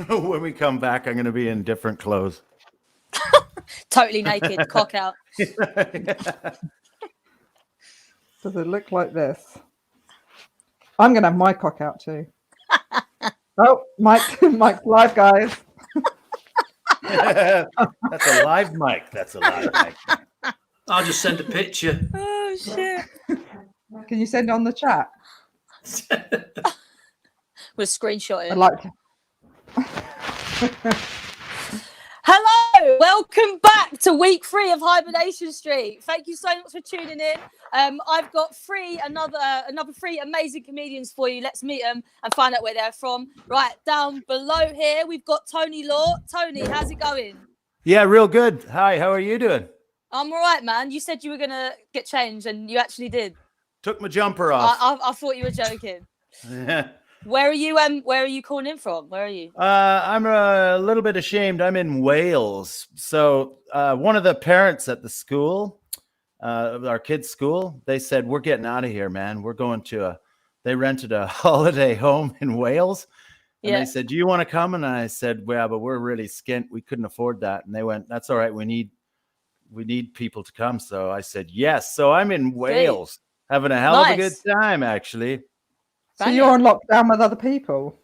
When we come back, I'm going to be in different clothes. Totally naked, cock out. Does it look like this? I'm going to have my cock out too. Oh, Mike's live, guys. That's a live mic. That's a live mic. I'll just send a picture. Oh, shit. Can you send it on the chat? We'll screenshot it. I'd like to. Hello, welcome back to week 3 of Hibernation Street. Thank you so much for tuning in. I've got another 3 amazing comedians for you. Let's meet them and find out where they're from. Right down below here, we've got Tony Law. Tony, how's it going? Yeah, real good. Hi, how are you doing? I'm all right, man. You said you were gonna get changed, and you actually did. Took my jumper off. I thought you were joking. Where are you? Where are you calling in from? Where are you? I'm a little bit ashamed. I'm in Wales. So one of the parents at the school, our kids' school, they said, we're getting out of here, man. We're going to they rented a holiday home in Wales. And they said, do you want to come? And I said, well, but we're really skint. We couldn't afford that. And they went, that's all right. We need people to come. So I said, yes. So I'm in Wales having a hell of a good time, actually. So you're on lockdown with other people?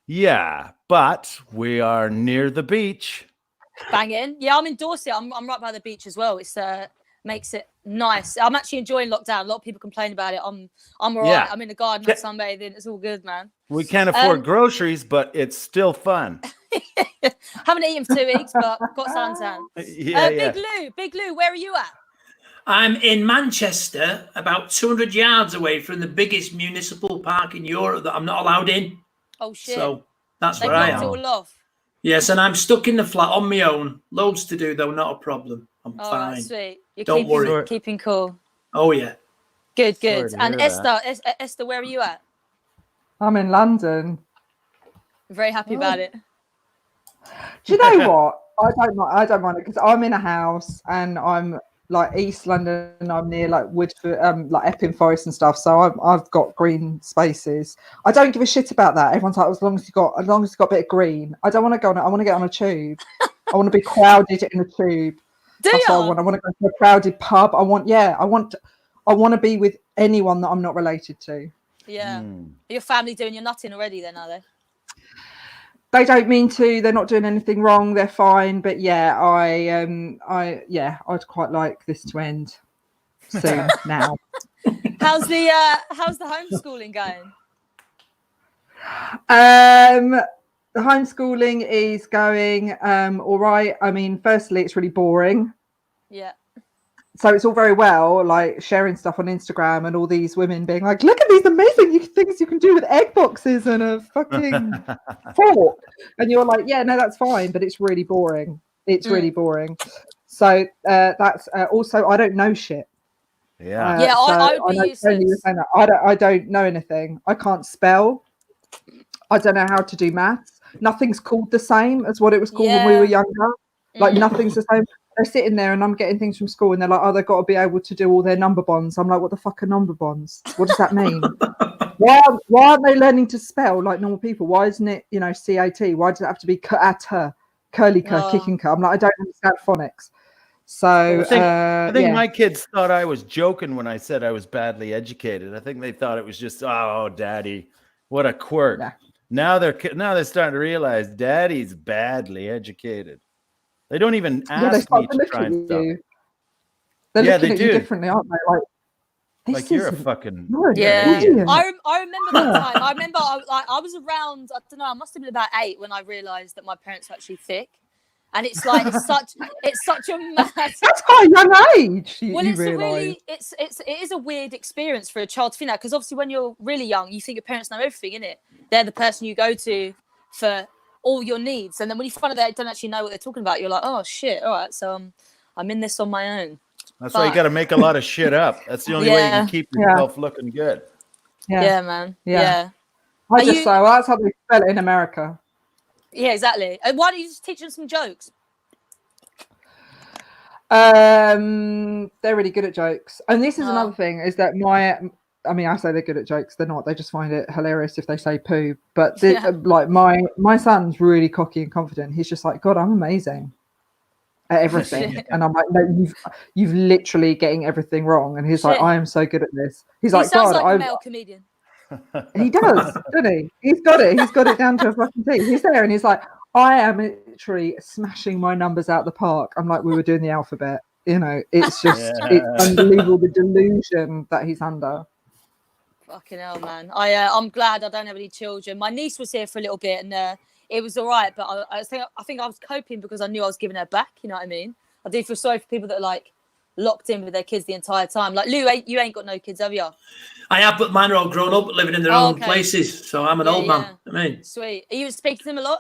Yeah, but we are near the beach. Banging. Yeah, I'm in Dorset. I'm right by the beach as well. It's makes it nice. I'm actually enjoying lockdown. A lot of people complain about it. I'm all right. I'm in the garden at sunbathing. It's all good, man. We can't afford groceries, but it's still fun. Haven't eaten for 2 weeks, but got suntan. Big Lou, where are you at? I'm in Manchester, about 200 yards away from the biggest municipal park in Europe that I'm not allowed in. Oh, shit. So that's where I am. It all off. Yes, and I'm stuck in the flat on my own. Loads to do, though, not a problem. I'm fine. Right, sweet. Don't worry. Keeping cool. Oh, yeah. Good. And Esther, where are you at? I'm in London. Very happy about it. Do you know what? I don't mind it because I'm in a house and I'm like East London. I'm near like Woodford, like Epping Forest and stuff. So I've got green spaces. I don't give a shit about that. Everyone's like, as long as you got a bit of green. I don't want to go on it. I want to get on a tube. I want to be crowded in a tube. That's what I want. I want to go to a crowded pub. I want to be with anyone that I'm not related to. Yeah. Your family doing your nutting already then, are they? They don't mean to. They're not doing anything wrong. They're fine. But yeah, I'd quite like this to end soon now. How's the homeschooling going? The homeschooling is going all right. I mean, firstly, it's really boring. Yeah. So it's all very well, like sharing stuff on Instagram and all these women being like, look at these amazing things you can do with egg boxes and a fucking fork. And you're like, yeah, no, that's fine. But it's really boring. It's really boring. So that's also, I don't know shit. Yeah. I would be useless. I don't know anything. I can't spell. I don't know how to do maths. Nothing's called the same as what it was called when we were younger. Like nothing's the same. They're sitting there and I'm getting things from school and they're like, oh, they've got to be able to do all their number bonds. I'm like, what the fuck are number bonds? What does that mean? Why aren't they learning to spell like normal people? Why isn't it, CAT? Why does it have to be curly kicking cur? I'm like, I don't understand phonics. So I think my kids thought I was joking when I said I was badly educated. I think they thought it was just, oh, daddy, what a quirk. Yeah. Now they're starting to realize daddy's badly educated. They don't even ask me to try and stuff. They're looking at you differently, aren't they? Like you're a fucking idiot. I remember that time. I remember I was around. I don't know. I must have been about 8 when I realised that my parents were actually thick. And it's like it's such a mad. That's quite a young age. It is a weird experience for a child to feel that because obviously when you're really young, you think your parents know everything, innit? They're the person you go to for all your needs, and then when you find out they don't actually know what they're talking about, you're like, oh shit, all right, so I'm in this on my own. That's why you got to make a lot of shit up. That's the only way you can keep yourself looking good. Yeah, man. Yeah. That's how they spell it in America. Yeah, exactly. And why don't you just teach them some jokes? They're really good at jokes, and this is another thing: is that I mean, I say they're good at jokes. They're not. They just find it hilarious if they say poo. But Yeah. like my son's really cocky and confident. He's just like, God, I'm amazing at everything. Shit. And I'm like, no, you've literally getting everything wrong. And he's like, Shit. I am so good at this. He's He like, sounds God, like a male comedian. he does, doesn't he? He's got it. He's got it down to a fucking T. He's there and he's like, I am literally smashing my numbers out the park. I'm like, we were doing the alphabet. You know, it's just it's unbelievable the delusion that he's under. Fucking hell, man. I'm glad I don't have any children. My niece was here for a little bit, and it was all right. But I think I was coping because I knew I was giving her back. You know what I mean? I do feel sorry for people that are like locked in with their kids the entire time. Like Lou, you ain't got no kids, have you? I have, but mine are all grown up, living in their own places. So I'm an old man. I mean, sweet. Are you speaking to them a lot?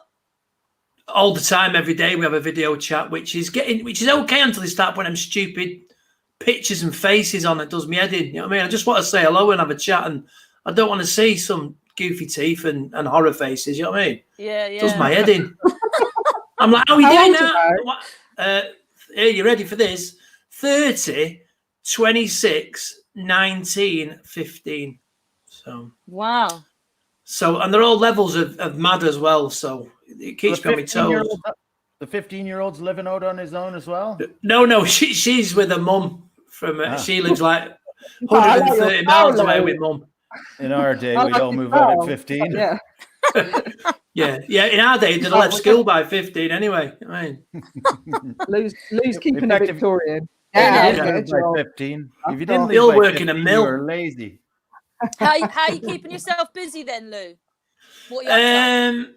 All the time, every day we have a video chat, which is okay until they start putting them stupid pictures and faces on. It does me head in. You know what I mean? I just want to say hello and have a chat, and I don't want to see some goofy teeth and horror faces. You know what I mean? Yeah. It does my head in. I'm like, how are you doing now? Are you ready for this? 30, 26, 19, 15. So wow. So, and they're all levels of mad as well. So it keeps me on my toes. The 15-year-old's living out on his own as well? No, she's with her mum. She lives like 130 miles away with mum. In our day, we'd all move out at 15. Yeah. yeah. In our day, they'd left school by 15 anyway. I mean, Lou's keeping a Victorian. By 15. If you didn't leave by 15, you were lazy. How are you keeping yourself busy then, Lou? What are you up to?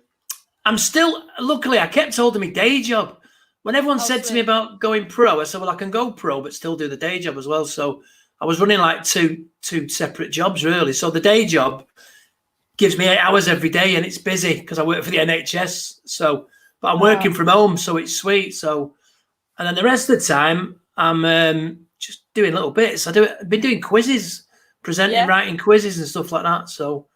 I'm still, luckily, I kept holding my day job. When everyone said to me about going pro, I said, well, I can go pro, but still do the day job as well. So I was running like two separate jobs, really. So the day job gives me 8 hours every day, and it's busy because I work for the NHS. So, but I'm working from home, so it's sweet. So, and then the rest of the time, I'm just doing little bits. I've been doing quizzes, presenting, writing quizzes and stuff like that. So,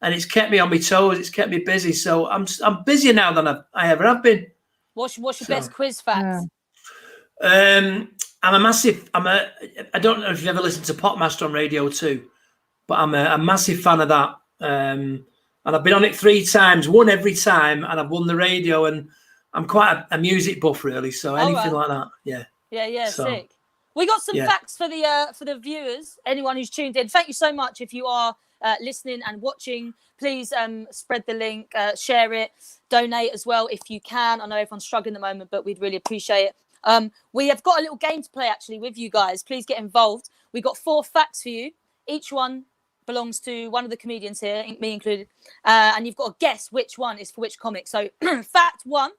and it's kept me on my toes. It's kept me busy. So I'm busier now than I ever have been. What's your best quiz fact? I don't know if you've ever listened to Popmaster on Radio 2, but I'm a massive fan of that. And I've been on it 3 times, won every time, and I've won the radio. And I'm quite a music buff, really. So anything like that, Yeah, sick. We got some facts for the viewers, anyone who's tuned in. Thank you so much. If you are listening and watching, please spread the link, share it, donate as well if you can. I know everyone's struggling at the moment, but we'd really appreciate it. We have got a little game to play actually with you guys. Please get involved. We got 4 facts for you. Each one belongs to one of the comedians here, me included, and you've got to guess which one is for which comic. So fact 1: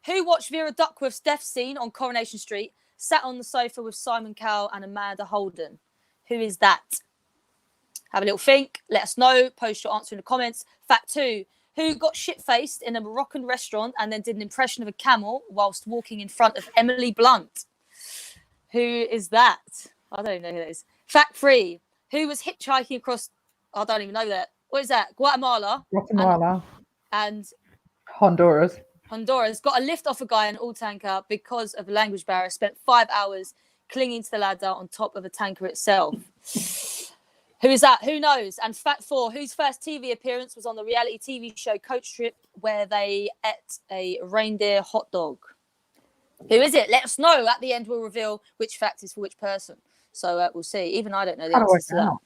who watched Vera Duckworth's death scene on Coronation Street, sat on the sofa with Simon Cowell and Amanda Holden? Who is that? Have a little think. Let us know. Post your answer in the comments. Fact 2: who got shit-faced in a Moroccan restaurant and then did an impression of a camel whilst walking in front of Emily Blunt? Who is that? I don't even know who that is. Fact 3: who was hitchhiking across... I don't even know that. What is that? Guatemala. And Honduras. Got a lift off a guy in an all tanker because of a language barrier. Spent 5 hours clinging to the ladder on top of a tanker itself. Who is that? Who knows? And fact 4: whose first TV appearance was on the reality TV show Coach Trip, where they ate a reindeer hot dog? Who is it? Let us know. At the end, we'll reveal which fact is for which person. So we'll see. Even I don't know the answers to that.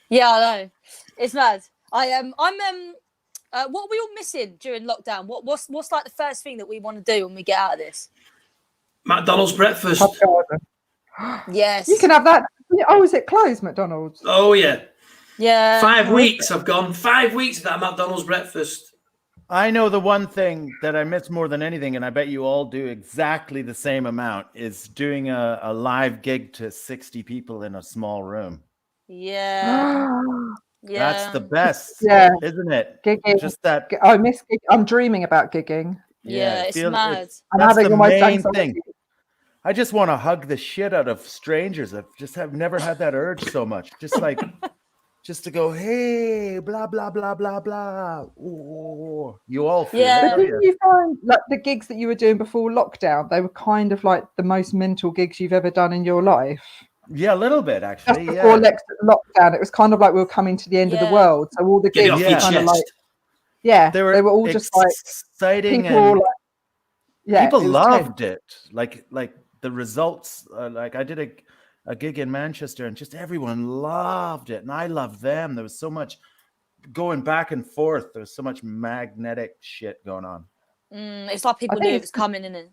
Yeah, I know. It's mad. I'm what are we all missing during lockdown? What's like the first thing that we want to do when we get out of this? McDonald's breakfast. Yes. You can have that. Oh, is it closed, McDonald's? Oh, yeah. Yeah. 5 weeks I've gone. 5 weeks of that McDonald's breakfast. I know the one thing that I miss more than anything, and I bet you all do exactly the same amount, is doing a live gig to 60 people in a small room. Yeah. Yeah. That's the best, isn't it? Gigging. Just that. I miss gig. I'm dreaming about gigging. Yeah, it's mad. That's the main thing. I just want to hug the shit out of strangers. I've never had that urge so much. Just to go, hey, blah, blah, blah, blah, blah. Ooh, you all feel it. But didn't you find like the gigs that you were doing before lockdown, they were kind of like the most mental gigs you've ever done in your life? Yeah, a little bit Just actually. before Yeah, lockdown, it was kind of like we were coming to the end of the Yeah. world. So all the Get it gigs off were your kind of like, chest. they they were all just like exciting people were and like, yeah, people it was tense. loved it. Like the results. Like I did a gig in Manchester, and just everyone loved it, and I loved them. There was so much going back and forth. There was so much magnetic shit going on. It's like people I knew think it was coming, innit?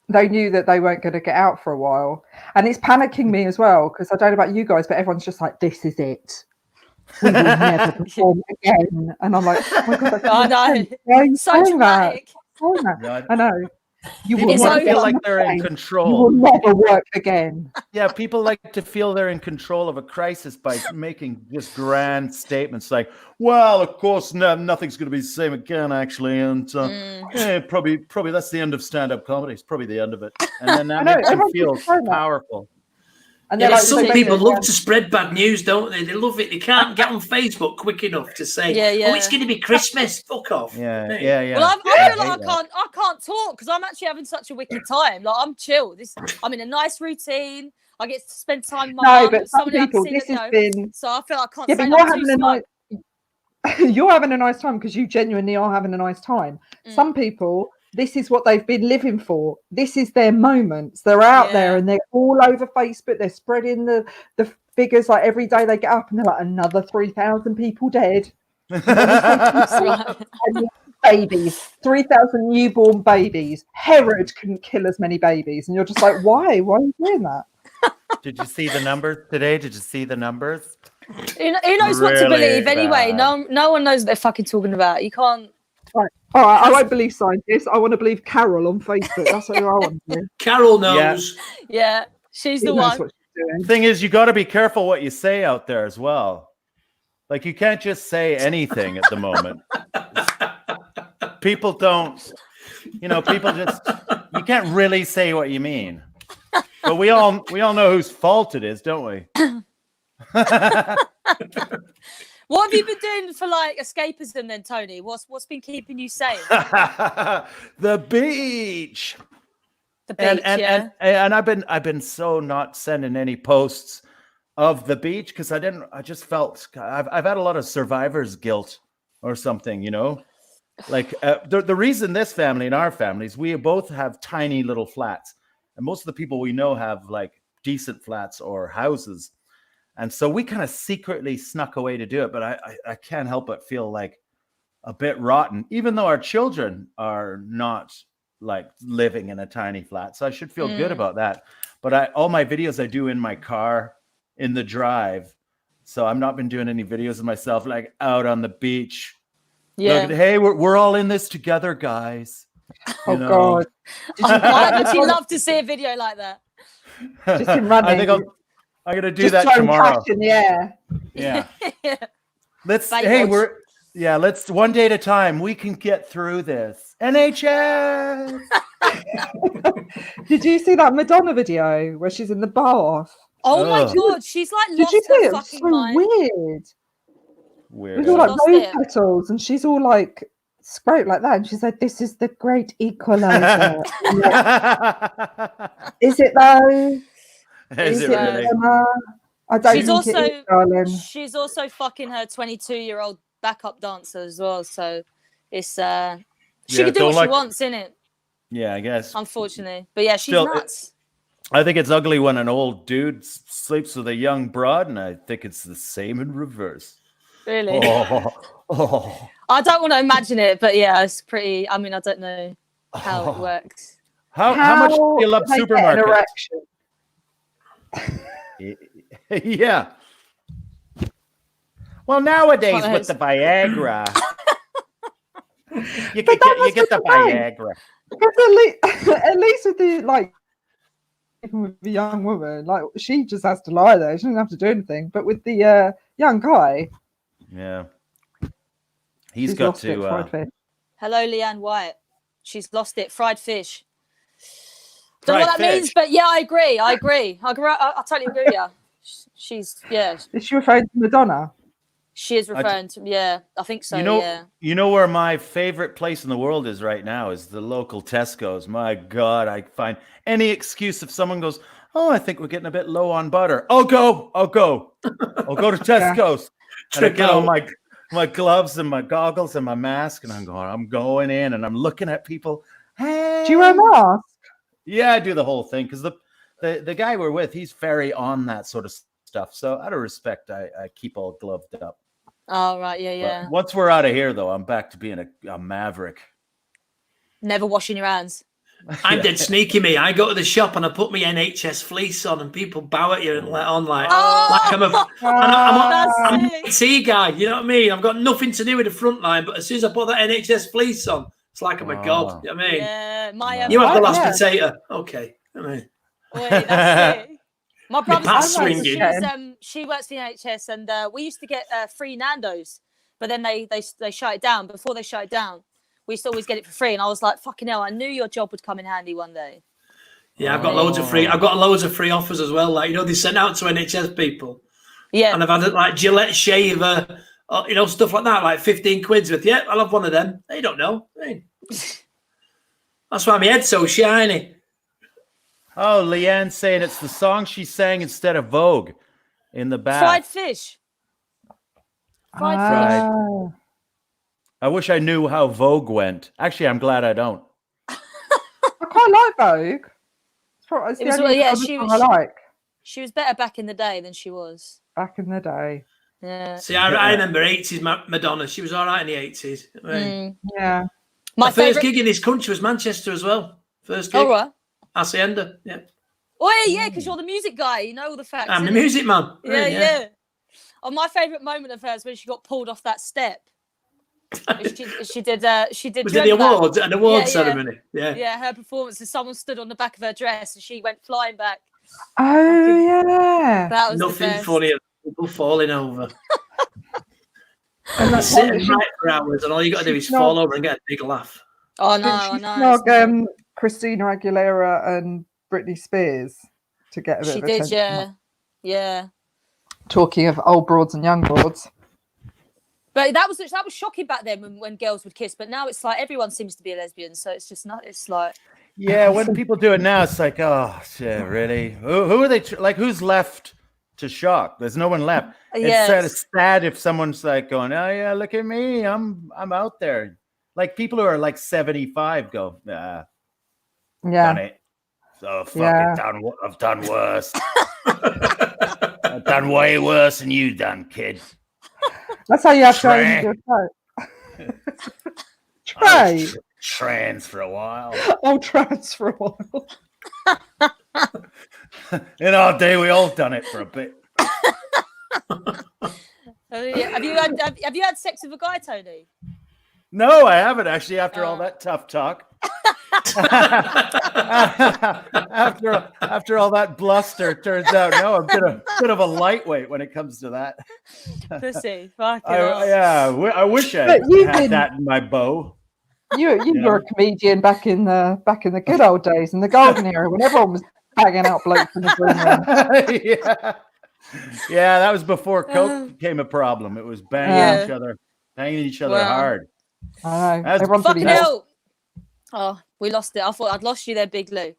They knew that they weren't going to get out for a while, and it's panicking me as well because I don't know about you guys, but everyone's just like, "This is it. We will never perform again." And I'm like, "Oh my god, I know. why are you So saying that? dramatic. Saying that? Yeah, I know. You will people It's want never to feel over. like they're in you will control. never work again. Yeah, people like to feel they're in control of a crisis by making just grand statements like, "Well, of course, nothing's going to be the same again, actually, and probably that's the end of stand-up comedy. It's probably the end of it." And then that know, makes them everyone feel keeps saying that. powerful. And Yeah, they're like, some they people basically- love to spread bad news, don't they? They love it. They can't get on Facebook quick enough to say, "Oh, it's going to be Christmas." Fuck off. Yeah, Hey. yeah. Well, I feel hate like that. I can't talk because I'm actually having such a wicked time. Like I'm chill. I'm in a nice routine. I get to spend time with my No, mum, but some someone who I people, can see this that, has you know, been. so I feel like I can't Yeah, say but that you're I'm too having a smug. nice. You're having a nice time because you genuinely are having a nice time. Some people, this is what they've been living for. This is their moments. They're out there and they're all over Facebook. They're spreading the figures like every day they get up and they're like, another 3,000 people dead. Babies, 3,000 newborn babies. Herod couldn't kill as many babies. And you're just like, why? Why are you doing that? Did you see the numbers today? Did you see the numbers? Who knows what to Really believe anyway? bad. No one knows what they're fucking talking about. You can't. Right. All right, I won't believe scientists. I want to believe Carol on Facebook. That's what I want to do. Carol knows. Yeah, she's She the knows one. what she's doing. Thing is, you got to be careful what you say out there as well. Like, you can't just say anything at the moment. People don't, people just, you can't really say what you mean. But we all know whose fault it is, don't we? What have you been doing for like escapism then, Tony? What's been keeping you sane? The beach. The beach, and I've been so not sending any posts of the beach because I just felt I've had a lot of survivor's guilt or something, like the reason this family and our families, we both have tiny little flats, and most of the people we know have like decent flats or houses, and so we kind of secretly snuck away to do it. But I can't help but feel like a bit rotten, even though our children are not like living in a tiny flat, so I should feel good about that. But all my videos I do in my car in the drive, so I've not been doing any videos of myself like out on the beach. yeah. Look, hey, we're all in this together, guys. Oh God! I'd actually love to see a video like that. Just him running. I think I'm gonna do Just that throwing tomorrow. cash in the air. Yeah. Yeah. Let's Baywatch. let's one day at a time. We can get through this. NHS. Did you see that Madonna video where she's in the bath? Oh my Ugh. God, she's like Did lost you see her it? It was fucking so mind. weird. Weird. It was all like Lost rose it. petals, and she's all like scraped like that, and she said, "This is the great equalizer." I'm like, is it though? Is it really? Emma? I don't She's think it also is, darling. she's also fucking her 22-year-old backup dancer as well. So it's she Yeah, can do don't what like- she wants, innit? Yeah, I guess. Unfortunately, but yeah, she's Still, nuts. I think it's ugly when an old dude sleeps with a young broad, and I think it's the same in reverse. Really, Oh. I don't want to imagine it, but yeah, it's pretty. I mean, I don't know how it works. How much do you love they get an supermarkets? erection? Yeah. Well, nowadays What with is- the Viagra, you But that was get the the thing. Viagra. Because at least with the even with the young woman, like she just has to lie there. She doesn't have to do anything. But with the young guy, Yeah. He's she's got lost it, fried to. fish. Hello, Leanne White. She's lost it. Fried fish. Don't know Fried what that means, fish. but yeah, I agree. I totally agree with you. She's Is she referring to Madonna? she is referring to I think so. yeah. You know where my favorite place in the world is right now is the local Tesco's. My God, I find any excuse if someone goes, Oh, I think we're getting a bit low on butter. I'll go to Tesco's. And I get on my gloves and my goggles and my mask, and I'm going in, and I'm looking at people. Hey. Do you wear a mask? Yeah, I do the whole thing because the guy we're with, he's very on that sort of stuff. So out of respect, I keep all gloved up. Oh, right. Yeah. But once we're out of here, though, I'm back to being a maverick. Never washing your hands. I'm dead sneaky, me. I go to the shop and I put my NHS fleece on, and people bow at you and like I'm a IT guy. You know what I mean? I've got nothing to do with the front line, but as soon as I put that NHS fleece on, it's like I'm a god. You know what I mean? Yeah, you have the last potato. Okay. I mean, wait, that's it. My brother's she works for the NHS, and we used to get free Nando's, but then they shut it down. Before they shut it down, we used to always get it for free, and I was like, "Fucking hell! I knew your job would come in handy one day." Yeah, I've got loads of free. I've got loads of free offers as well. Like they sent out to NHS people. Yeah, and I've had like Gillette shaver, stuff like that, like 15 quid's worth. Yeah, I'll have one of them. They don't know. Hey. That's why my head's so shiny. Oh, Leanne's saying it's the song she sang instead of Vogue in the bath. Fried fish. Fried fish. I wish I knew how Vogue went. Actually, I'm glad I don't. I quite like Vogue. I like. She was better back in the day than she was. Back in the day. Yeah. See, I remember 80s Madonna. She was all right in the 80s. I mean, yeah. My first gig in this country was Manchester as well. First gig. Oh, right. Hacienda, yeah. Oh, yeah, because you're the music guy. You know all the facts. I'm the music man. Yeah. Oh, my favourite moment of hers when she got pulled off that step. she did. Was it an award ceremony? Yeah, her performance. And someone stood on the back of her dress, and she went flying back. Oh yeah, that was nothing funnier than people falling over. And that's sitting right for hours, and all you got to do is fall over and get a big laugh. Oh no, Christina Aguilera and Britney Spears to get a bit of attention. She did, yeah. Talking of old broads and young broads. But that was shocking back then when girls would kiss. But now it's like everyone seems to be a lesbian, so it's just not. It's like when people do it now, it's like, oh shit, really? Who are they? Who's left to shock? There's no one left. It's sort of sad if someone's like going, oh yeah, look at me, I'm out there. Like people who are like 75 go, done it. So I've done worse. I've done way worse than you done, kid. That's how you have to own your throat. Trey. Trans for a while. Oh, trans for a while. In our day, we all done it for a bit. Have you had sex with a guy, Tony? No, I haven't actually. After all that tough talk, after all that bluster, it turns out no, I'm a bit of a lightweight when it comes to that. Pussy, I wish I had that in my bow. You were a comedian back in the good old days in the golden era when everyone was banging out blokes in the green room. Yeah, that was before coke became a problem. It was banging each other hard. I know. Everyone's fucking hell. Oh, we lost it. I thought I'd lost you there, Big Lou.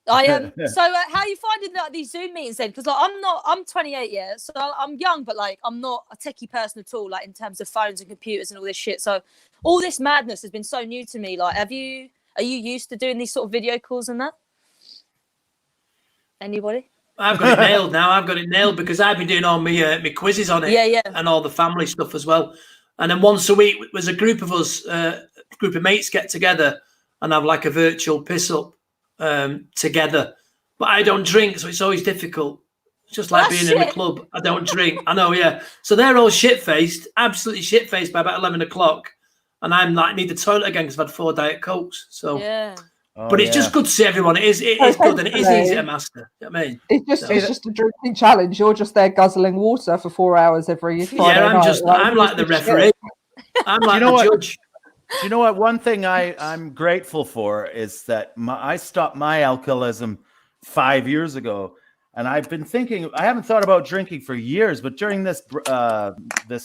So how are you finding these Zoom meetings then? Because I'm 28 years, so I'm young, but I'm not a techie person at all, in terms of phones and computers and all this shit. So all this madness has been so new to me. Are you used to doing these sort of video calls and that? Anybody? I've got it nailed now. I've got it nailed because I've been doing all my quizzes on it, and all the family stuff as well. And then once a week, was a group of us, group of mates get together and have a virtual piss up together. But I don't drink, so it's always difficult. It's just like being in the club. I don't drink. I know, yeah. So they're all shit-faced, absolutely shit-faced by about 11 o'clock. And I'm need the toilet again because I've had 4 Diet Cokes. So, but it's just good to see everyone. It is good and it is easy to master. You know what I mean? It's just a drinking challenge. You're just there guzzling water for 4 hours every Friday night. I'm like the referee. I'm like the judge. You know what? One thing I'm grateful for is that I stopped my alcoholism 5 years ago, and I've been thinking. I haven't thought about drinking for years, but during this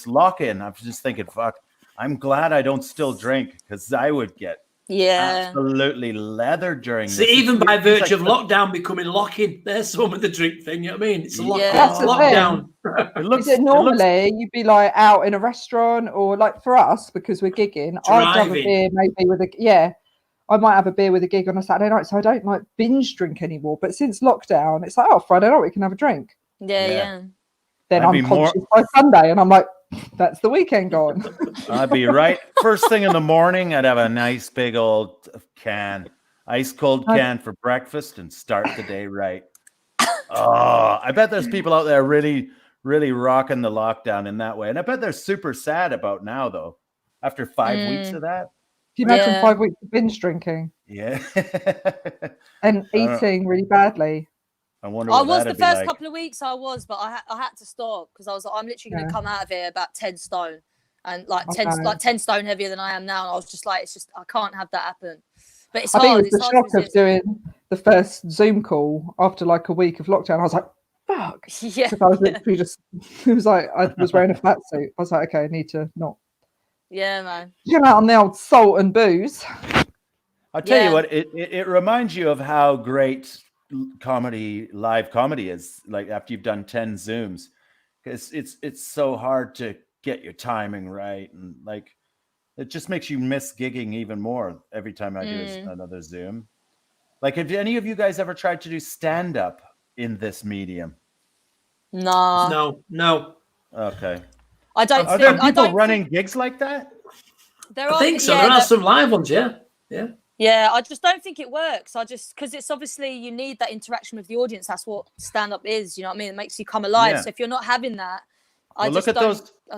lock-in, I was just thinking, fuck. I'm glad I don't still drink because I would get Yeah. absolutely leathered during See, this. even by It's like virtue of lockdown becoming locking, there's some with the drink thing. You know what I mean? It's a Yeah. That's the lockdown. it looks. Is it It looks normally you'd be like out in a restaurant or like for us because we're gigging? I'd have a Driving. beer maybe with I might have a beer with a gig on a Saturday night, so I don't like binge drink anymore. But since lockdown, it's like, oh, Friday night we can have a drink. Yeah. Yeah. Yeah. Then I'd be I'm more- conscious by Sunday, and I'm like, that's the weekend gone. I'd be right. First thing in the morning, I'd have a nice big old can, ice cold can for breakfast, and start the day right. Oh, I bet there's people out there really, really rocking the lockdown in that way, and I bet they're super sad about now though. After 5 weeks of that, Can you imagine Yeah. 5 weeks of binge drinking yeah. and I don't know. eating really badly? I wonder. I What was the that'd be first like. couple of weeks. I was, but I had to stop because I was like, I'm literally going to come out of here about 10 stone and like 10 stone heavier than I am now. And I was just like, I can't have that happen. But it's I think hard. it was It's the hard shock to of resist. doing the first Zoom call after like a week of lockdown. I was like, fuck. Yeah. Because I was literally just, it was like, I was wearing a fat suit. I was like, okay, I need to not Yeah, man. chill out on the old salt and booze. I'll tell Yeah. you what, it reminds you of how great live comedy is. Like after you've done 10 Zooms, because it's so hard to get your timing right, and like it just makes you miss gigging even more every time I do another Zoom. Like, have any of you guys ever tried to do stand up in this medium? Nah. No. Okay. I don't Are think. there I people don't running think gigs like that? there I are. think so. Yeah, There are there- some live ones, yeah. Yeah, I just don't think it works. Because it's obviously you need that interaction with the audience. That's what stand up is. You know what I mean? It makes you come alive. Yeah. So if you're not having that, Well, look I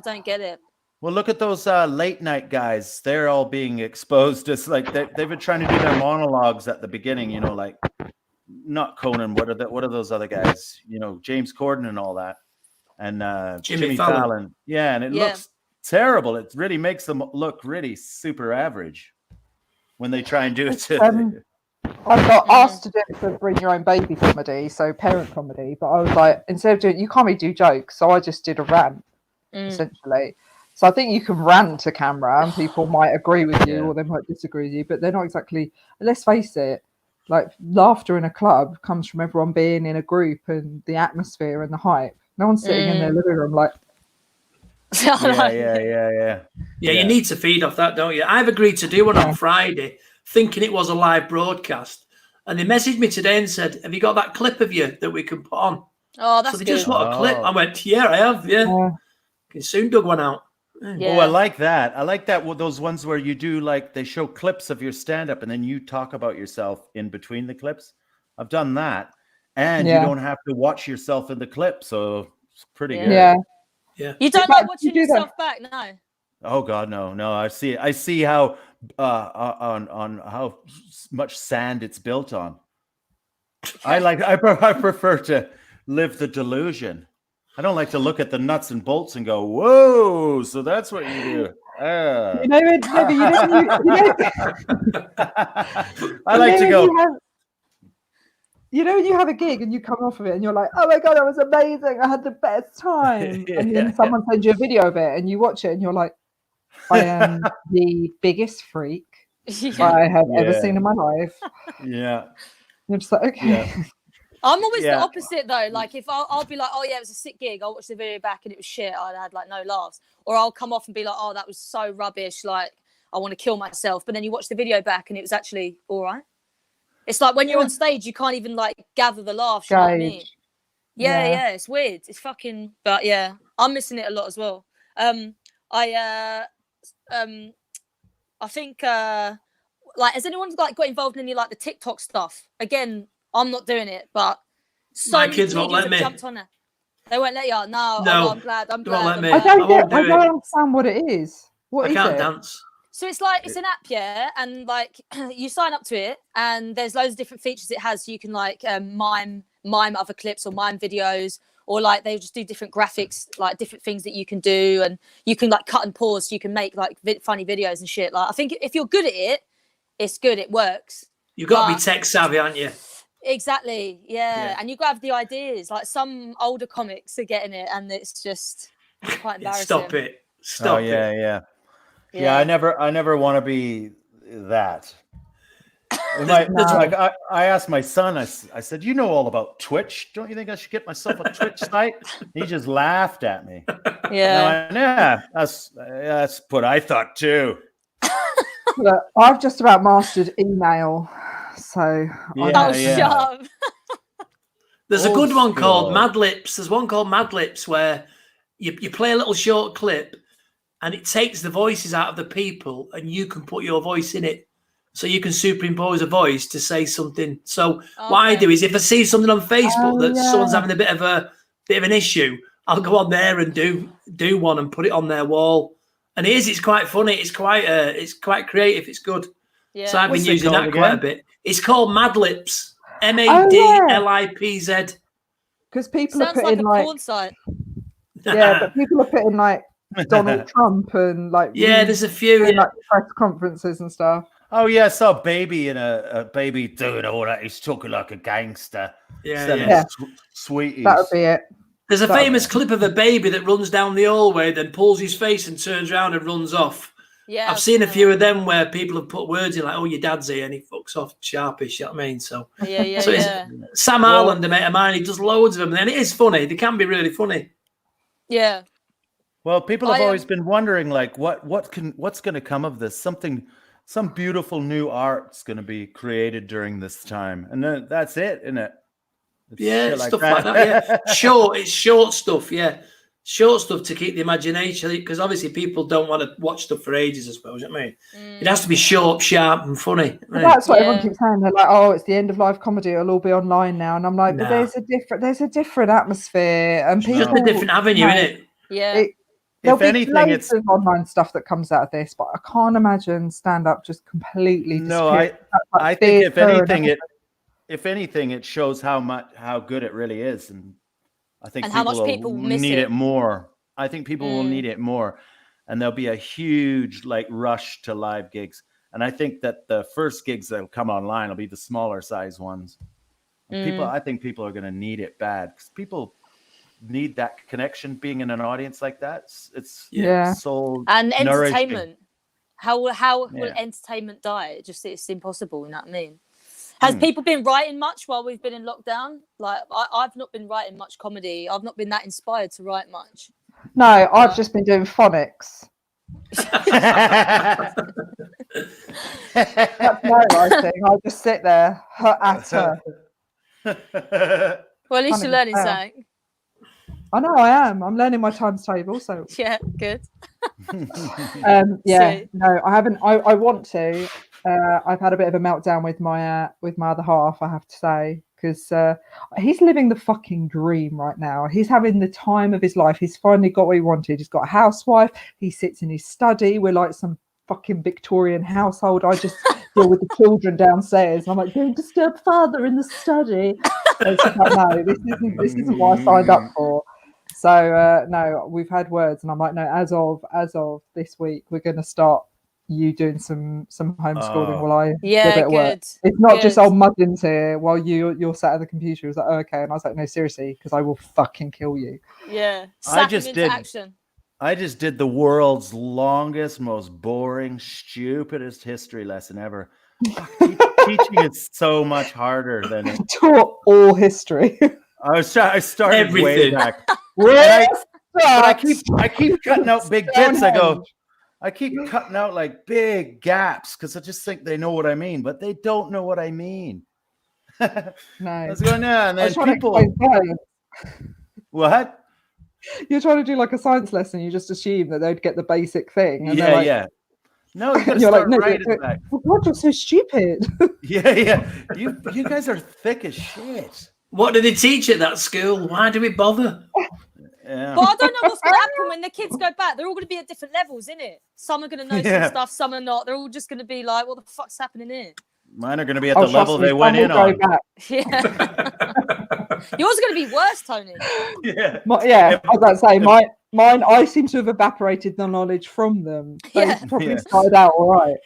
don't get it. Well, look at those late night guys. They're all being exposed as like they've been trying to do their monologues at the beginning. You know, like not Conan. What are those other guys? You know, James Corden and all that, and Jimmy Fallon. Yeah, and it looks terrible. It really makes them look really super average when they try and do it. I got asked to do it for Bring Your Own Baby comedy, so parent comedy, but I was like, instead of doing, you can't really do jokes, so I just did a rant, essentially. So I think you can rant to camera and people might agree with you or they might disagree with you, but they're not exactly, let's face it, like laughter in a club comes from everyone being in a group and the atmosphere and the hype. No one's sitting in their living room like, Yeah. You need to feed off that, don't you? I've agreed to do one on Friday, thinking it was a live broadcast. And they messaged me today and said, have you got that clip of you that we can put on? Oh, that's so they good. just want a clip. I went, yeah, I have. Yeah. Can soon dug one out. Yeah. Oh, I like that. I like that. Well, those ones where you do like they show clips of your stand up and then you talk about yourself in between the clips. I've done that. And you don't have to watch yourself in the clip. So it's pretty good. Yeah. You don't like watching yourself back, no? Oh God, no. I see how on how much sand it's built on. I prefer to live the delusion. I don't like to look at the nuts and bolts and go, whoa, so that's what you do. You know, I like to go. You know, when you have a gig and you come off of it and you're like, oh my God, that was amazing. I had the best time. And then someone sends you a video of it and you watch it and you're like, I am the biggest freak I have ever seen in my life. Yeah. You're just like, okay. Yeah. I'm always the opposite though. Like if I'll be like, oh yeah, it was a sick gig. I'll watch the video back and it was shit. I had like no laughs. Or I'll come off and be like, oh, that was so rubbish. Like I want to kill myself. But then you watch the video back and it was actually all right. It's like when you're on stage, you can't even like gather the laughs. You know what I mean? Yeah, it's weird. It's fucking, but yeah, I'm missing it a lot as well. I think like has anyone like got involved in any like the TikTok stuff? Again, I'm not doing it, but so my many kids won't let have me. jumped on it. They won't let you. No. No. Oh, I'm glad. Don't let me. I don't won't do it. understand what it is. What I is can't it? dance. So it's like it's an app, yeah, and like you sign up to it, and there's loads of different features it has. So you can like mime other clips or mime videos, or like they just do different graphics, like different things that you can do, and you can like cut and pause, so you can make like funny videos and shit. Like I think if you're good at it, it's good. It works. You've got to be tech savvy, aren't you? Exactly, yeah. And you got to have the ideas. Like some older comics are getting it, and it's just quite embarrassing. Stop it. Yeah. I never want to be that. Like I asked my son, I said, you know all about Twitch. Don't you think I should get myself a Twitch site? He just laughed at me. Yeah. Yeah, that's what I thought too. Look, I've just about mastered email. So Shut up. There's a good one called Mad Lips. There's one called Mad Lips where you play a little short clip and it takes the voices out of the people and you can put your voice in it. So you can superimpose a voice to say something. So what I do is if I see something on Facebook that someone's having a bit of an issue, I'll go on there and do one and put it on their wall. And it's quite funny. It's quite creative. It's good. Yeah. So I've been using that quite a bit. It's called Mad Lips. MADLIPZ. Because people are putting like a porn site. Yeah, but people are putting like Donald Trump and like there's a few like press conferences and stuff. Oh yeah, I saw a baby in a baby doing all that. He's talking like a gangster. Sweeties. That would be it. There's a famous clip of a baby that runs down the hallway, then pulls his face and turns around and runs off. Yeah, I've seen a few of them where people have put words in like, "Oh, your dad's here," and he fucks off sharpish. You know what I mean? So Sam Harland, a mate of mine, he does loads of them, and it is funny. They can be really funny. Yeah. Well, people have always been wondering, like, what's going to come of this? Some beautiful new art's going to be created during this time, and then that's it, isn't it? It's stuff like that. Yeah, it's short stuff. Yeah. Short stuff to keep the imagination, because obviously people don't want to watch stuff for ages, I suppose. You know what I mean? It has to be short, sharp, and funny. Right? That's what everyone keeps saying. They're like, "Oh, it's the end of live comedy. It'll all be online now." And I'm like, "But there's a different atmosphere, and people, just a different avenue, isn't it?" Yeah. There'll be loads of online stuff that comes out of this, but I can't imagine stand up just completely. No, I think if anything, it shows how good it really is, and I think how much people need it more. I think people will need it more, and there'll be a huge rush to live gigs. And I think that the first gigs that will come online will be the smaller size ones. I think people are going to need it bad because people need that connection. Being in an audience like that, it's soul and entertainment. Nourishing. How will entertainment die? It's impossible. You know what I mean? Has people been writing much while we've been in lockdown? Like, I've not been writing much comedy. I've not been that inspired to write much. No, I've just been doing phonics. That's my writing. I'll just sit there at her. Well, at least you're learning something. I know I am. I'm learning my times table. So yeah, good. No, I haven't. I want to. I've had a bit of a meltdown with my other half, I have to say, because he's living the fucking dream right now. He's having the time of his life. He's finally got what he wanted. He's got a housewife. He sits in his study. We're like some fucking Victorian household. I just deal with the children downstairs. And I'm like, don't disturb father in the study. It's like, no, this isn't what I signed up for. So no, we've had words, and I'm like, no, as of this week, we're going to start you doing some homeschooling while I do a bit of work. It's not just old Muddins here while you're sat at the computer. It's like, oh, okay, and I was like, no, seriously, because I will fucking kill you. Yeah, I just did the world's longest, most boring, stupidest history lesson ever. Teaching is so much harder than it. Taught all history. I started everything. Way back. But I keep cutting out big bits. I keep cutting out big gaps because I just think they know what I mean, but they don't know what I mean. No. What's going on? And then people. What? You're trying to do like a science lesson. You just assume that they'd get the basic thing. And yeah. No, you gotta start right at that. Oh God, you're so stupid. Yeah. You guys are thick as shit. What do they teach at that school? Why do we bother? Yeah. But I don't know what's going to happen when the kids go back. They're all going to be at different levels, innit? Some are going to know some stuff, some are not. They're all just going to be like, what the fuck's happening here? Mine are going to be at the level they went in on. Yeah. Yours are going to be worse, Tony. Yeah. I was about to say, mine, I seem to have evaporated the knowledge from them. They probably started out all right.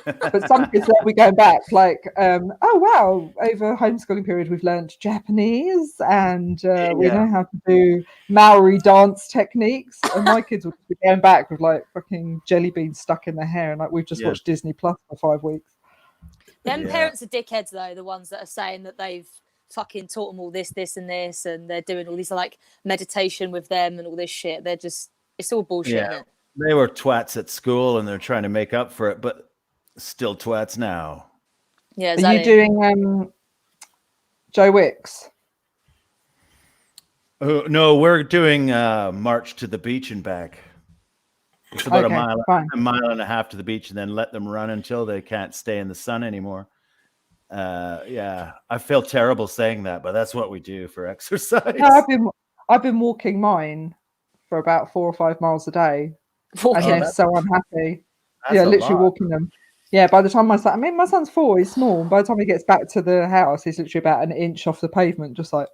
But some kids will be going back like, oh wow, over homeschooling period we've learned Japanese and we know how to do Maori dance techniques. And my kids will be going back with like fucking jelly beans stuck in their hair and like we've just watched Disney Plus for 5 weeks. Them parents are dickheads though, the ones that are saying that they've fucking taught them all this, and this, and they're doing all these like meditation with them and all this shit. They're just, it's all bullshit. Yeah. Isn't it? They were twats at school and they're trying to make up for it, but still twats now. Yeah. Are you doing Joe Wicks? No, we're doing March to the Beach and back. It's about a mile and a half to the beach, and then let them run until they can't stay in the sun anymore. Yeah, I feel terrible saying that, but that's what we do for exercise. No, I've been walking mine for about 4 or 5 miles a day, and they're so unhappy. Yeah, literally walking them. Yeah, by the time my son's 4, he's small. And by the time he gets back to the house, he's literally about an inch off the pavement, just like.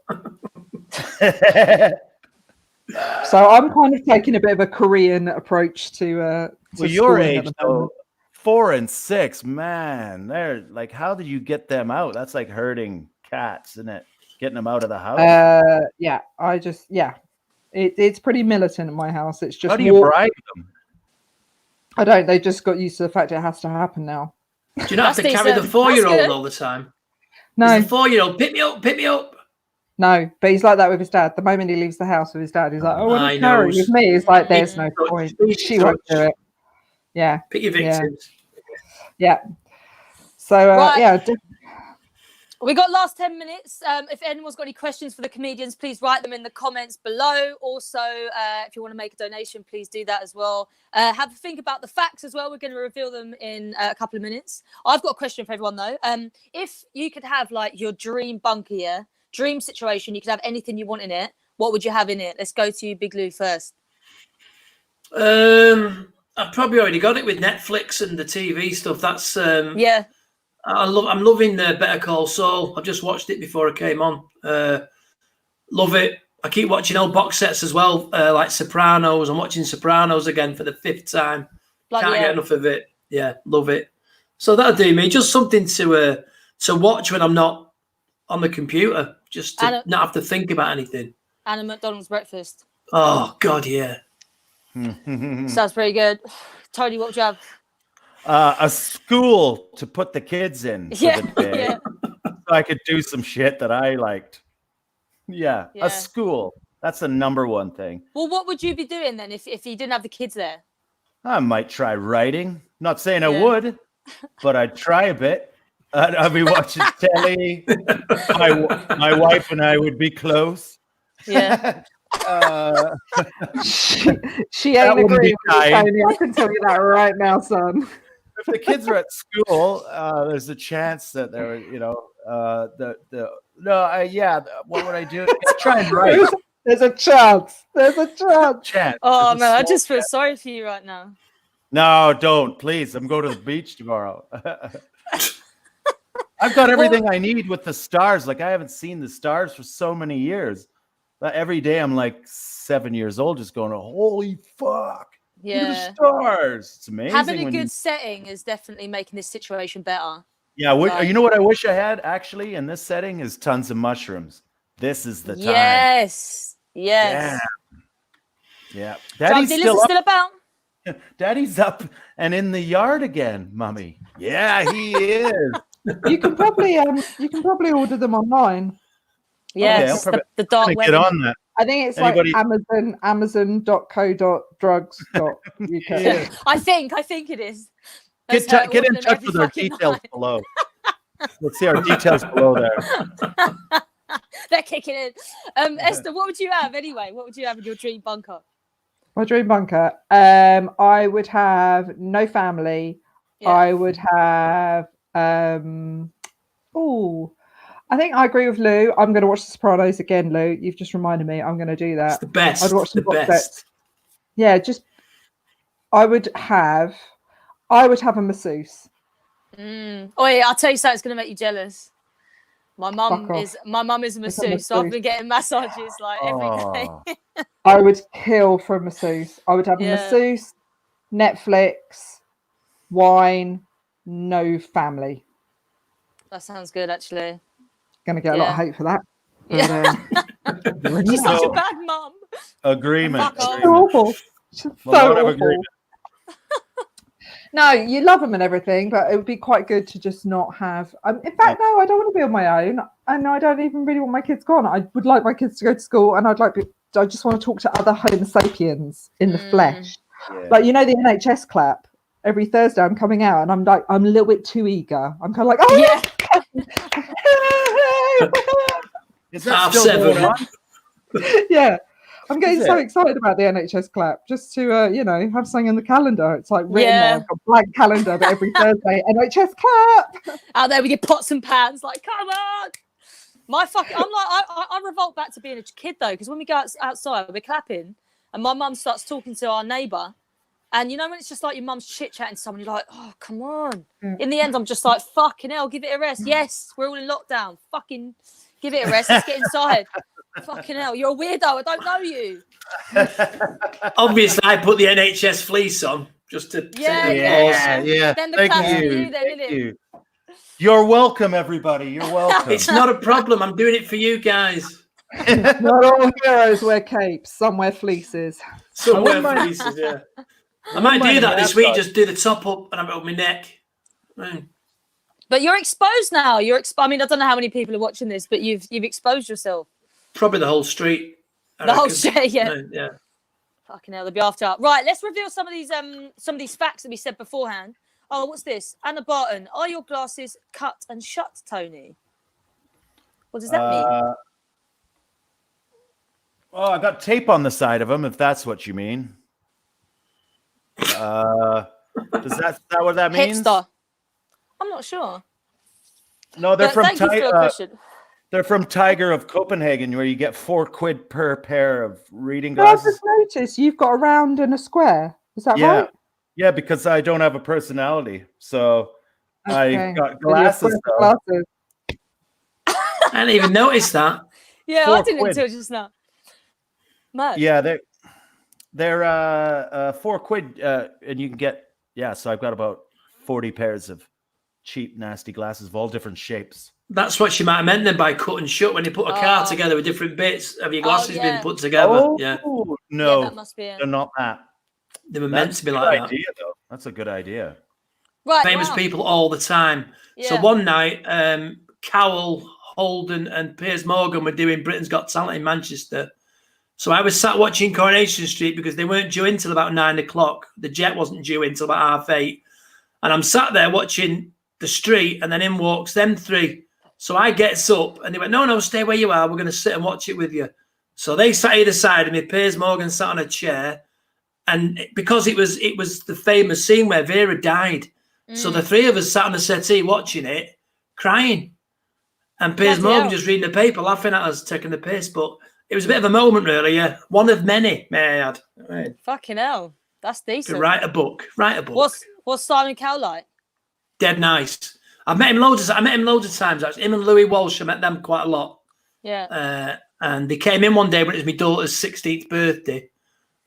So I'm kind of taking a bit of a Korean approach to your age though. 4 and 6, man, they're like, how did you get them out? That's like herding cats, isn't it? Getting them out of the house. It's pretty militant in my house. It's just, how do you bribe them? I don't. They just got used to the fact it has to happen now. Do you not have to carry the 4-year-old all the time? No. The 4-year-old, pick me up. No, but he's like that with his dad. The moment he leaves the house with his dad, he's like, "Oh, I want to carry with me." He's like, "There's no point. She won't do it." Yeah. Pick your victims. Yeah. So we got last 10 minutes. If anyone's got any questions for the comedians, please write them in the comments below. Also, if you want to make a donation, please do that as well. Have a think about the facts as well. We're going to reveal them in a couple of minutes. I've got a question for everyone though. If you could have like your dream bunker here, dream situation, you could have anything you want in it, what would you have in it? Let's go to you, Big Lou, first. I've probably already got it with Netflix and the TV stuff. That's I'm loving Better Call Saul. I've just watched it before I came on. Love it. I keep watching old box sets as well, like Sopranos. I'm watching Sopranos again for the 5th time. Can't get enough of it. Yeah, love it. So that'll do me. Just something to watch when I'm not on the computer, just to not have to think about anything. And a McDonald's breakfast. Oh God, yeah. Sounds pretty good. Tony, what would you have? A school to put the kids in for the day. So I could do some shit that I liked. Yeah, a school. That's the number one thing. Well, what would you be doing then if you didn't have the kids there? I might try writing. Not saying I would, but I'd try a bit. I'd be watching telly. My wife and I would be close. Yeah. She ain't agreeing with Tony. I can tell you that right now, son. If the kids are at school, there's a chance that they're, what would I do? Try and write. There's a chance. Oh man, I just feel sorry for you right now. No, don't, please. I'm going to the beach tomorrow. I've got everything I need with the stars. Like I haven't seen the stars for so many years. Every day I'm like 7 years old, just going, holy fuck. Yeah. Look at the stars. It's amazing. Having a good setting is definitely making this situation better. Yeah. You know what I wish I had actually in this setting is tons of mushrooms. This is the time. Yes. Yeah. Daddy's still about? Daddy's up and in the yard again, Mummy. Yeah, he is. You can probably order them online. Yes, okay, the dark web. Get on that. I think it's like amazon.co.drugs.uk. I think it is. Get in touch with our details below. Let's see our details below there. They're kicking in. Esther, what would you have anyway? What would you have in your dream bunker? My dream bunker. I would have no family. Yeah. I would have I think I agree with Lou. I'm going to watch The Sopranos again, Lou. You've just reminded me. I'm going to do that. It's the best. I'd watch the best. Yeah, I would have a masseuse. Oh yeah, I'll tell you something. It's going to make you jealous. My mum is a masseuse, so I've been getting massages like every day. I would kill for a masseuse. I would have a masseuse, Netflix, wine, no family. That sounds good, actually. Gonna get a lot of hate for that. But, She's such a bad mum. Agreement. Fuck off. so awful. She's so lot of awful. agreement. No, you love them and everything, but it would be quite good to just not have. In fact, no, I don't want to be on my own, and I don't even really want my kids gone. I would like my kids to go to school, and I just want to talk to other Homo sapiens in the flesh. Yeah. Like, you know, the NHS clap every Thursday. I'm coming out, and I'm a little bit too eager. I'm kind of like, oh Yeah. Is that still 7:30. going on? Yeah. I'm getting Is so it? excited about the NHS clap just to, have something in the calendar. It's like written Yeah. there, I've got a blank calendar, but every Thursday, NHS clap. Out there with your pots and pans, like, come on. I revolt back to being a kid though, because when we go outside, we're clapping, and my mum starts talking to our neighbour, and you know when it's just like your mum's chit chatting to someone, you're like, oh come on. In the end, I'm just like, fucking hell, give it a rest. Yes, we're all in lockdown. Fucking give it a rest. Let's get inside. Fucking hell, you're a weirdo. I don't know you. Obviously, I put the NHS fleece on just to. Yeah. Then the Thank clap's for you. you, then, Thank innit? you. You're welcome, everybody. You're welcome. It's not a problem. I'm doing it for you guys. Not all heroes wear capes, some wear fleeces. Somewhere mind- fleeces, yeah. I might mind do a that this week. mascot. Just do the top up and I'm up my neck. Mm. But you're exposed now. I mean, I don't know how many people are watching this, but you've exposed yourself. Probably the whole street. I The whole reckon. shit, yeah. Yeah. Fucking hell, they'll be after. Right, let's reveal some of these facts that we said beforehand. Oh, what's this? Anna Barton, are your glasses cut and shut, Tony? What does that mean? Oh, I got tape on the side of them, if that's what you mean. Is that what that means? Hipster. I'm not sure. No, they're But from thank you for your question. they're from Tiger of Copenhagen, where you get £4 per pair of reading But I've glasses. just noticed you've got a round and a square. Is that Yeah, right? yeah, because I don't have a personality, so I got glasses. Though. Glasses. I didn't even notice that. Yeah, I £4. didn't until just now. Mad. Yeah, they're £4, and you can get So I've got about 40 pairs of cheap, nasty glasses of all different shapes. That's what she might have meant then by cut and shut. When you put a car Oh. together with different bits, have your glasses yeah. been put together? Oh Yeah, no, Yeah, that must be it. they're not that. they were meant That's to be a good like that. idea, though. That's a good idea. Right, Famous wow. people all the time. So Yeah. one night, Cowell, Holden, and Piers Morgan were doing Britain's Got Talent in Manchester. So I was sat watching Coronation Street because they weren't due in till about 9 o'clock. The jet wasn't due in till about 8:30. And I'm sat there watching the street, and then in walks them three. So I gets up, and they went, no, stay where you are. We're going to sit and watch it with you. So they sat either side of me. Piers Morgan sat on a chair. And because it was the famous scene where Vera died. So the three of us sat on the settee watching it, crying. And Piers Bloody Morgan hell. just reading the paper, laughing at us, taking the piss. But it was a bit of a moment, really, yeah. One of many, may I add. Right. Fucking hell. That's decent. To write a book. What's Simon Cowell like? Dead nice. I met him loads of times, actually. Him and Louis Walsh, I met them quite a lot. Yeah. And they came in one day when it was my daughter's 16th birthday.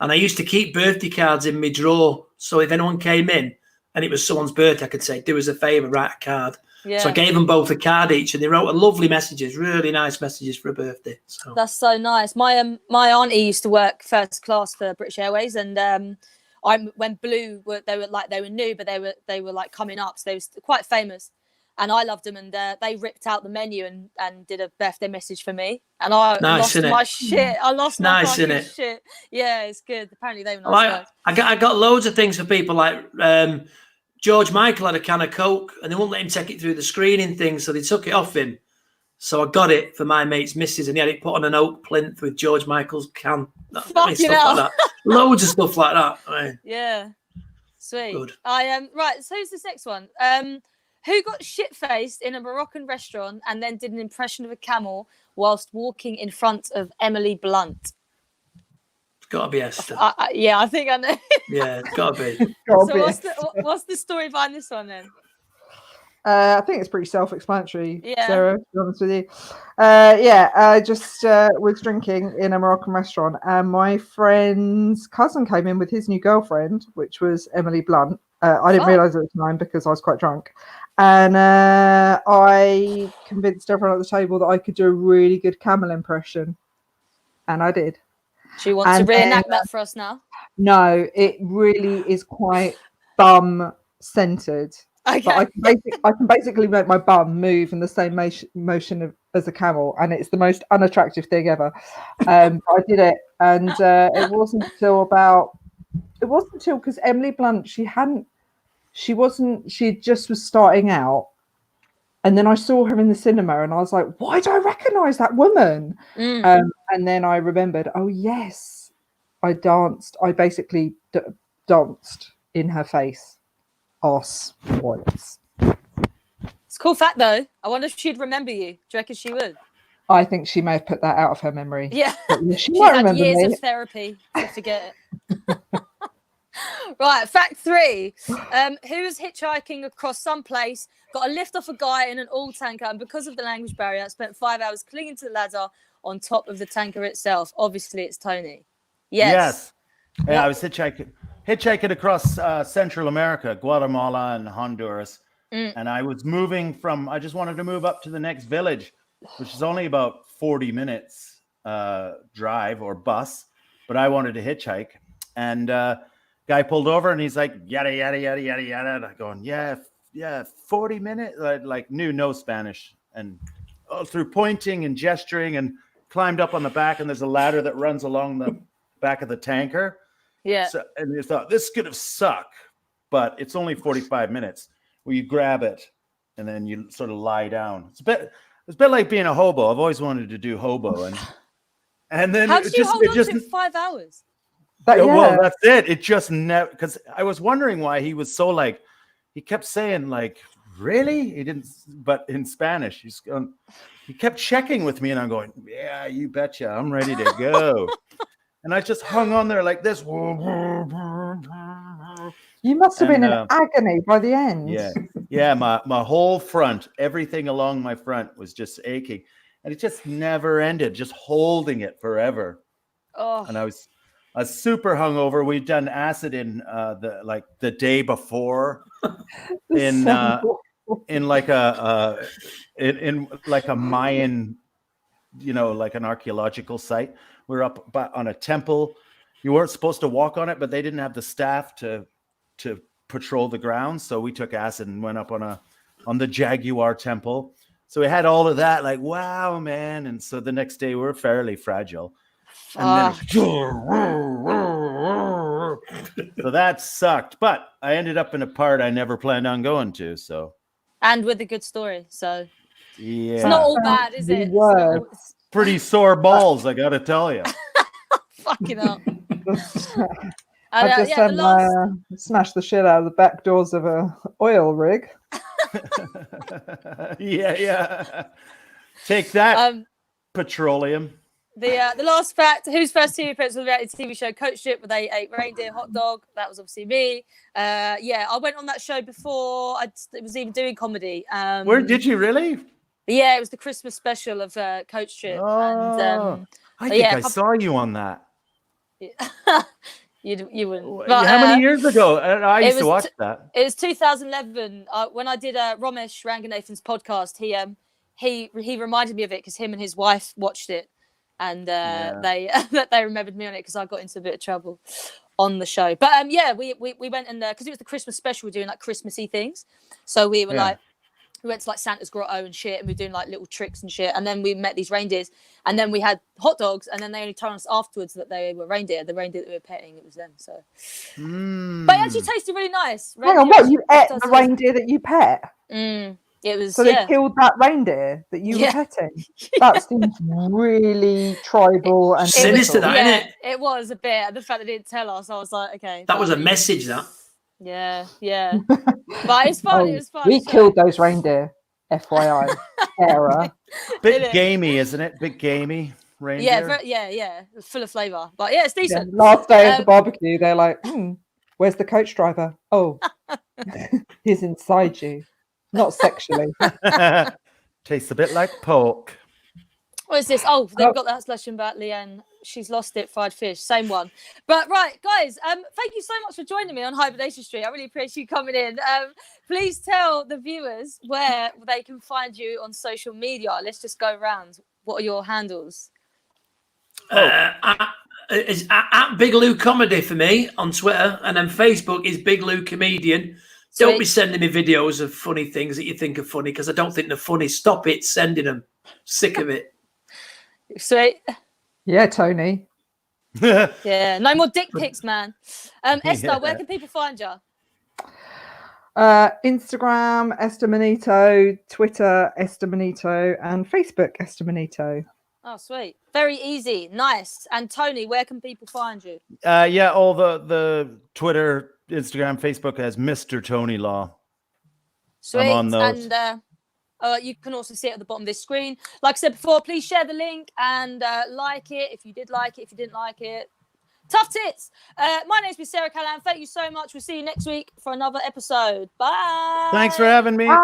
And I used to keep birthday cards in my drawer. So if anyone came in and it was someone's birthday, I could say, do us a favour, write a card. Yeah. So I gave them both a card each, and they wrote lovely messages, really nice messages for a birthday. So That's so nice. My auntie used to work first class for British Airways, and when Blue they were new, but they were like coming up, so they was quite famous, and I loved them, and they ripped out the menu and did a birthday message for me, and I Nice, lost innit? my shit. I lost my Nice, fucking innit? shit. Yeah, it's good. Apparently they were nice guys. I got loads of things for people, like George Michael had a can of Coke, and they wouldn't let him take it through the screening thing, so they took it off him. So I got it for my mate's missus, and he had it put on an oak plinth with George Michael's can. Fucking hell. Like that. Loads of stuff like that. Right. Yeah, sweet. Good. Right. So who's this next one? Who got shit-faced in a Moroccan restaurant and then did an impression of a camel whilst walking in front of Emily Blunt? It's got to be Esther. Yeah, I think I know. Yeah, it's got to be. So what's the story behind this one then? I think it's pretty self-explanatory, Yeah. Sarah, to be honest with you. I just was drinking in a Moroccan restaurant, and my friend's cousin came in with his new girlfriend, which was Emily Blunt. I didn't realise at the time because I was quite drunk. And I convinced everyone at the table that I could do a really good camel impression. And I did. Do you want to reenact that for us now? No, it really is quite bum-centered. Okay. But I can basically make my bum move in the same motion as a camel, and it's the most unattractive thing ever. I did it, and it wasn't until because Emily Blunt, she just was starting out, and then I saw her in the cinema, and I was like, why do I recognise that woman? And then I remembered, oh yes, I basically danced in her face. Arse once. It's a cool fact though. I wonder if she'd remember you. Do you reckon she would? I think she may have put that out of her memory. Yeah. She might had remember years me. of therapy to forget it. Right, fact 3. Who was hitchhiking across some place, got a lift off a guy in an oil tanker, and because of the language barrier, spent 5 hours clinging to the ladder on top of the tanker itself? Obviously, it's Tony. Yes. Yeah, Yep. I was hitchhiking across Central America, Guatemala and Honduras. And I was I just wanted to move up to the next village, which is only about 40 minutes drive or bus, but I wanted to hitchhike. And guy pulled over and he's like, yada, yada, yada, yada, yada. And I'm going, yeah, 40 minutes. Like knew no Spanish. And through pointing and gesturing, and climbed up on the back, and there's a ladder that runs along the back of the tanker. Yeah. So, and you thought, this is going to suck, but it's only 45 minutes where you grab it and then you sort of lie down. It's a bit like being a hobo. I've always wanted to do hobo. And then how did you hold on to it for 5 hours? Well, that's it. It just never, because I was wondering why he was so like, he kept saying like, really? He didn't, but in Spanish, he kept checking with me, and I'm going, yeah, you betcha. I'm ready to go. And I just hung on there like this. You must have been in agony by the end. Yeah. My whole front, everything along my front was just aching, and it just never ended. Just holding it forever. Oh. And I was super hungover. We'd done acid in the day before, in like a Mayan, like an archaeological site. We were up on a temple. You weren't supposed to walk on it, but they didn't have the staff to patrol the grounds. So we took acid and went up on the Jaguar temple. So we had all of that, like, wow, man. And so the next day we were fairly fragile. And then so that sucked. But I ended up in a part I never planned on going to. So, and with a good story. So yeah, it's not all bad, is it? It's pretty sore balls, I gotta tell you. Fucking up. I just smashed the shit out of the back doors of a oil rig. yeah. Take that, petroleum. The last fact: whose first TV appearance was a reality TV show coached it, where they ate reindeer hot dog? That was obviously me. I went on that show before. It was even doing comedy. Where did you really? Yeah, it was the Christmas special of Coach Trip. Oh, I think I saw you on that. You wouldn't. But, how many years ago? I used to watch that. It was 2011 when I did Ramesh Ranganathan's podcast. He reminded me of it because him and his wife watched it, and they remembered me on it because I got into a bit of trouble on the show. But we went in there because it was the Christmas special. We're doing like Christmassy things, so we were we went to like Santa's grotto and shit, and we were doing like little tricks and shit. And then we met these reindeers, and then we had hot dogs, and then they only told us afterwards that they were reindeer. The reindeer that we were petting, it was them. So, but it actually tasted really nice. Hang on, what? You ate the reindeer that you pet? It was. So they killed that reindeer that you were petting. That seems really tribal and sinister, that, isn't it? It was a bit. The fact they didn't tell us, I was like, okay. That was a message, that. Yeah. But it's fun. It was fun. We killed those reindeer, FYI. Sarah. Bit gamey, isn't it? Bit gamey reindeer. Yeah. Full of flavour. But yeah, it's decent. Yeah, last day of the barbecue, they're like, where's the coach driver? Oh, he's inside you. Not sexually. Tastes a bit like pork. What is this? Oh, they've got that lesson about Leanne she's lost it. Fried fish, same one. But right, guys, thank you so much for joining me on Hibernation Street. I really appreciate you coming in. Please tell the viewers where they can find you on social media. Let's just go around. What are your handles? It's at Big Lou Comedy for me on Twitter, and then Facebook is Big Lou Comedian. Sweet. Don't be sending me videos of funny things that you think are funny, because I don't think they're funny. Stop it sending them. Sick of it. Sweet. Yeah, Tony. Yeah, no more dick pics, man. Esther, where can people find you? Instagram, Esther Manito, Twitter, Esther Manito, and Facebook, Esther Manito. Oh, sweet. Very easy. Nice. And Tony, where can people find you? Yeah, all the Twitter, Instagram, Facebook as Mr. Tony Law. Sweet. I'm on those. And you can also see it at the bottom of this screen. Like I said before, please share the link and like it if you did like it, if you didn't like it. Tough tits. My name's Sarah Callahan. Thank you so much. We'll see you next week for another episode. Bye. Thanks for having me.